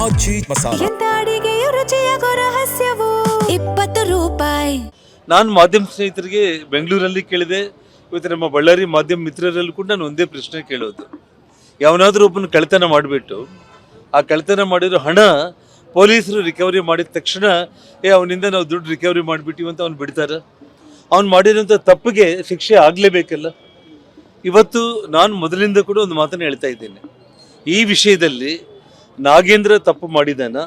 ಆಚಿ ಮಸಾಲ. ಎಂತ ಅಡಿಗೆಯ ರುಚಿಯಾಗೋ ರಹಸ್ಯವು 20 ರೂಪಾಯಿ. ನಾನು ಮಾಧ್ಯಮ ಸ್ನೇಹಿತರಿಗೆ ಬೆಂಗಳೂರಲ್ಲಿ ಕೇಳಿದೆ, ಇವತ್ತು ನಮ್ಮ ಬಳ್ಳಾರಿ ಮಾಧ್ಯಮ ಮಿತ್ರರಲ್ಲೂ ಕೂಡ ನಾನು ಒಂದೇ ಪ್ರಶ್ನೆ ಕೇಳೋದು, ಯಾವನಾದ್ರೂ ಒಬ್ಬನ ಕಳ್ತನ ಮಾಡಿಬಿಟ್ಟು ಆ ಕಳ್ತನ ಮಾಡಿರೋ ಹಣ ಪೊಲೀಸರು ರಿಕವರಿ ಮಾಡಿದ ತಕ್ಷಣ ಅವನಿಂದ ನಾವು ದುಡ್ಡು ರಿಕವರಿ ಮಾಡಿಬಿಟ್ಟಿವಿ ಅಂತ ಅವ್ನು ಬಿಡ್ತಾರೆ? ಅವ್ನು ಮಾಡಿರೋಂಥ ತಪ್ಪಿಗೆ ಶಿಕ್ಷೆ ಆಗಲೇಬೇಕಲ್ಲ. ಇವತ್ತು ನಾನು ಮೊದಲಿಂದ ಕೂಡ ಒಂದು ಮಾತನ್ನು ಹೇಳ್ತಾ ಇದ್ದೇನೆ, ಈ ವಿಷಯದಲ್ಲಿ ನಾಗೇಂದ್ರ ತಪ್ಪು ಮಾಡಿದಾನ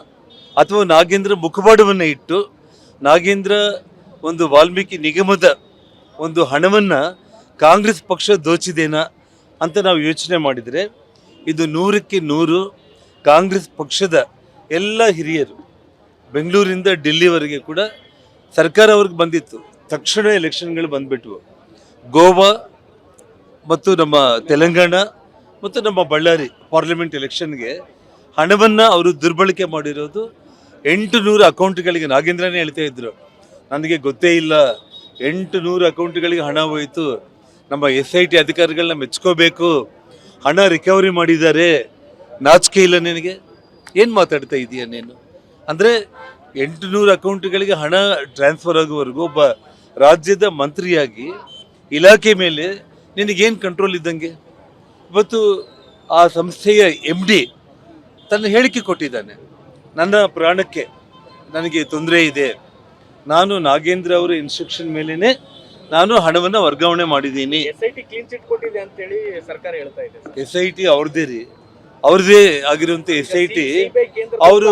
ಅಥವಾ ನಾಗೇಂದ್ರ ಮುಖವಾಡವನ್ನು ಇಟ್ಟು ನಾಗೇಂದ್ರ ಒಂದು ವಾಲ್ಮೀಕಿ ನಿಗಮದ ಒಂದು ಹಣವನ್ನು ಕಾಂಗ್ರೆಸ್ ಪಕ್ಷ ದೋಚಿದೇನಾ ಅಂತ ನಾವು ಯೋಚನೆ ಮಾಡಿದರೆ, ಇದು 100ಕ್ಕೆ 100 ಕಾಂಗ್ರೆಸ್ ಪಕ್ಷದ ಎಲ್ಲ ಹಿರಿಯರು ಬೆಂಗಳೂರಿಂದ ಡೆಲ್ಲಿವರೆಗೆ ಕೂಡ ಸರ್ಕಾರ ಅವ್ರಿಗೆ ಬಂದಿತ್ತು, ತಕ್ಷಣ ಎಲೆಕ್ಷನ್ಗಳು ಬಂದ್ಬಿಟ್ವು. ಗೋವಾ ಮತ್ತು ನಮ್ಮ ತೆಲಂಗಾಣ ಮತ್ತು ನಮ್ಮ ಬಳ್ಳಾರಿ ಪಾರ್ಲಿಮೆಂಟ್ ಎಲೆಕ್ಷನ್ಗೆ ಹಣವನ್ನು ಅವರು ದುರ್ಬಳಕೆ ಮಾಡಿರೋದು 800 ಅಕೌಂಟ್ಗಳಿಗೆ. ನಾಗೇಂದ್ರನೇ ಹೇಳ್ತಾ ಇದ್ರು, ನನಗೆ ಗೊತ್ತೇ ಇಲ್ಲ, 800 ಅಕೌಂಟ್ಗಳಿಗೆ ಹಣ ಹೋಯಿತು, ನಮ್ಮ SIT ಅಧಿಕಾರಿಗಳನ್ನ ಮೆಚ್ಕೋಬೇಕು, ಹಣ ರಿಕವರಿ ಮಾಡಿದ್ದಾರೆ, ನಾಚಿಕೆ ಇಲ್ಲ ನಿನಗೆ? ಏನು ಮಾತಾಡ್ತಾ ಇದೀಯ ನೀನು? ಅಂದರೆ 800 ಅಕೌಂಟ್ಗಳಿಗೆ ಹಣ ಟ್ರಾನ್ಸ್ಫರ್ ಆಗುವವರೆಗೂ ಒಬ್ಬ ರಾಜ್ಯದ ಮಂತ್ರಿಯಾಗಿ ಇಲಾಖೆ ಮೇಲೆ ನಿನಗೇನು ಕಂಟ್ರೋಲ್ ಇದ್ದಂಗೆ? ಇವತ್ತು ಆ ಸಂಸ್ಥೆಯ MD ತನ್ನ ಹೇಳಿಕೆ ಕೊಟ್ಟಿದ್ದಾನೆ, ನನ್ನ ಪ್ರಾಣಕ್ಕೆ ನನಗೆ ತೊಂದರೆ ಇದೆ, ನಾನು ನಾಗೇಂದ್ರ ಅವರ ಇನ್ಸ್ಟ್ರಕ್ಷನ್ ಮೇಲೇನೆ ನಾನು ಹಣವನ್ನು ವರ್ಗಾವಣೆ ಮಾಡಿದ್ದೀನಿ. SIT ಕ್ಲೀನ್ ಚಿಟ್ ಕೊಟ್ಟಿದೆ ಅಂತ ಹೇಳಿ ಸರ್ಕಾರ ಹೇಳ್ತಾ ಇದೆ. SIT ಅವ್ರದ್ದೇ ರೀ, ಅವ್ರದ್ದೇ ಆಗಿರುವಂತ SIT ಅವರು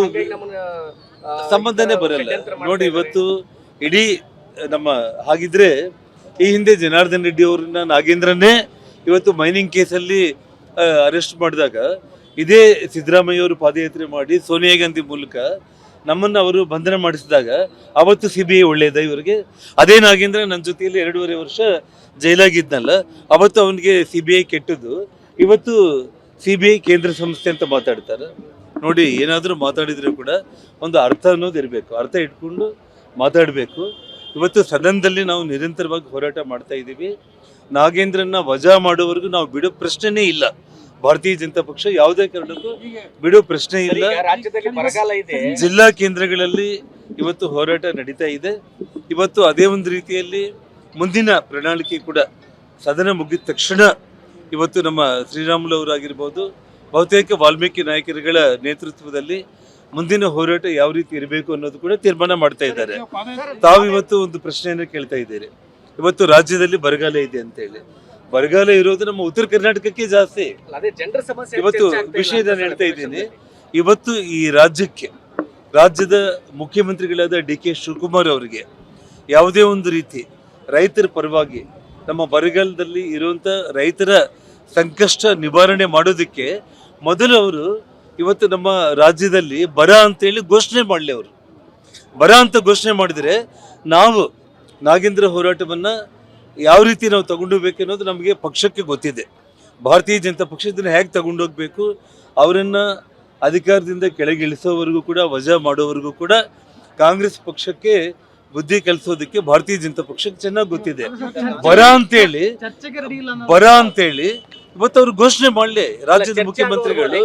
ಸಂಬಂಧನೇ ಬರಲ್ಲ ನೋಡಿ. ಇವತ್ತು ಇಡೀ ನಮ್ಮ ಹಾಗಿದ್ರೆ ಈ ಹಿಂದೆ ಜನಾರ್ದನ್ ರೆಡ್ಡಿ ಅವ್ರನ್ನ ನಾಗೇಂದ್ರನ್ನೇ ಇವತ್ತು ಮೈನಿಂಗ್ ಕೇಸಲ್ಲಿ ಅರೆಸ್ಟ್ ಮಾಡಿದಾಗ ಇದೇ ಸಿದ್ದರಾಮಯ್ಯ ಅವರು ಪಾದಯಾತ್ರೆ ಮಾಡಿ ಸೋನಿಯಾ ಗಾಂಧಿ ಮೂಲಕ ನಮ್ಮನ್ನು ಅವರು ಬಂಧನ ಮಾಡಿಸಿದಾಗ ಅವತ್ತು CBI ಒಳ್ಳೆಯದ ಇವರಿಗೆ? ಅದೇ ನಾಗೇಂದ್ರ ನನ್ನ ಜೊತೆಯಲ್ಲಿ 2.5 ವರ್ಷ ಜೈಲಾಗಿದ್ನಲ್ಲ, ಅವತ್ತು ಅವನಿಗೆ CBI ಕೆಟ್ಟದ್ದು, ಇವತ್ತು CBI ಕೇಂದ್ರ ಸಂಸ್ಥೆ ಅಂತ ಮಾತಾಡ್ತಾರೆ ನೋಡಿ. ಏನಾದರೂ ಮಾತಾಡಿದರೆ ಕೂಡ ಒಂದು ಅರ್ಥ ಅನ್ನೋದು ಇರಬೇಕು, ಅರ್ಥ ಇಟ್ಕೊಂಡು ಮಾತಾಡಬೇಕು. ಇವತ್ತು ಸದನದಲ್ಲಿ ನಾವು ನಿರಂತರವಾಗಿ ಹೋರಾಟ ಮಾಡ್ತಾ ಇದ್ದೀವಿ. ನಾಗೇಂದ್ರನ್ನ ವಜಾ ಮಾಡೋವರೆಗೂ ನಾವು ಬಿಡೋ ಪ್ರಶ್ನೆನೇ ಇಲ್ಲ. ಭಾರತೀಯ ಜನತಾ ಪಕ್ಷ ಯಾವುದೇ ಕಾರಣಕ್ಕೂ ಬಿಡೋ ಪ್ರಶ್ನೆ ಇಲ್ಲ. ಜಿಲ್ಲಾ ಕೇಂದ್ರಗಳಲ್ಲಿ ಇವತ್ತು ಹೋರಾಟ ನಡೀತಾ ಇದೆ. ಇವತ್ತು ಅದೇ ಒಂದು ರೀತಿಯಲ್ಲಿ ಮುಂದಿನ ಪ್ರಣಾಳಿಕೆ ಕೂಡ ಸದನ ಮುಗಿದ ತಕ್ಷಣ ಇವತ್ತು ನಮ್ಮ ಶ್ರೀರಾಮುಲು ಅವರಾಗಿರ್ಬೋದು, ಬಹುತೇಕ ವಾಲ್ಮೀಕಿ ನಾಯಕರುಗಳ ನೇತೃತ್ವದಲ್ಲಿ ಮುಂದಿನ ಹೋರಾಟ ಯಾವ ರೀತಿ ಇರಬೇಕು ಅನ್ನೋದು ಕೂಡ ತೀರ್ಮಾನ ಮಾಡ್ತಾ ಇದ್ದಾರೆ. ತಾವು ಇವತ್ತು ಒಂದು ಪ್ರಶ್ನೆಯನ್ನು ಕೇಳ್ತಾ ಇದ್ದೀರಿ, ಇವತ್ತು ರಾಜ್ಯದಲ್ಲಿ ಬರಗಾಲ ಇದೆ ಅಂತ ಹೇಳಿ. ಬರಗಾಲ ಇರೋದು ನಮ್ಮ ಉತ್ತರ ಕರ್ನಾಟಕಕ್ಕೆ ಜಾಸ್ತಿ. ಇವತ್ತು ವಿಷಯ ನಾನು ಹೇಳ್ತಾ ಇದ್ದೀನಿ, ಇವತ್ತು ಈ ರಾಜ್ಯದ ಮುಖ್ಯಮಂತ್ರಿಗಳಾದ DK ಶಿವಕುಮಾರ್ ಅವರಿಗೆ ಯಾವುದೇ ಒಂದು ರೀತಿ ರೈತರ ಪರವಾಗಿ ನಮ್ಮ ಬರಗಾಲದಲ್ಲಿ ಇರುವಂತ ರೈತರ ಸಂಕಷ್ಟ ನಿವಾರಣೆ ಮಾಡೋದಕ್ಕೆ ಮೊದಲು ಅವರು ಇವತ್ತು ನಮ್ಮ ರಾಜ್ಯದಲ್ಲಿ ಬರ ಅಂತೇಳಿ ಘೋಷಣೆ ಮಾಡಲಿ. ಅವರು ಬರ ಅಂತ ಘೋಷಣೆ ಮಾಡಿದರೆ ನಾವು ನಾಗೇಂದ್ರ ಹೋರಾಟವನ್ನು ಯಾವ ರೀತಿ ನಾವು ತಗೊಂಡೋಗ್ಬೇಕು ಅನ್ನೋದು ನಮಗೆ ಪಕ್ಷಕ್ಕೆ ಗೊತ್ತಿದೆ. ಭಾರತೀಯ ಜನತಾ ಪಕ್ಷ ಇದನ್ನು ಹೇಗೆ ತಗೊಂಡೋಗ್ಬೇಕು, ಅವರನ್ನು ಅಧಿಕಾರದಿಂದ ಕೆಳಗಿಳಿಸೋವರೆಗೂ ಕೂಡ, ವಜಾ ಮಾಡೋವರೆಗೂ ಕೂಡ ಕಾಂಗ್ರೆಸ್ ಪಕ್ಷಕ್ಕೆ ಬುದ್ಧಿ ಕಲಿಸೋದಕ್ಕೆ ಭಾರತೀಯ ಜನತಾ ಪಕ್ಷಕ್ಕೆ ಚೆನ್ನಾಗಿ ಗೊತ್ತಿದೆ. ಬರ ಅಂತೇಳಿ ಇವತ್ತು ಅವ್ರು ಘೋಷಣೆ ಮಾಡಲಿ ರಾಜ್ಯದ ಮುಖ್ಯಮಂತ್ರಿಗಳು.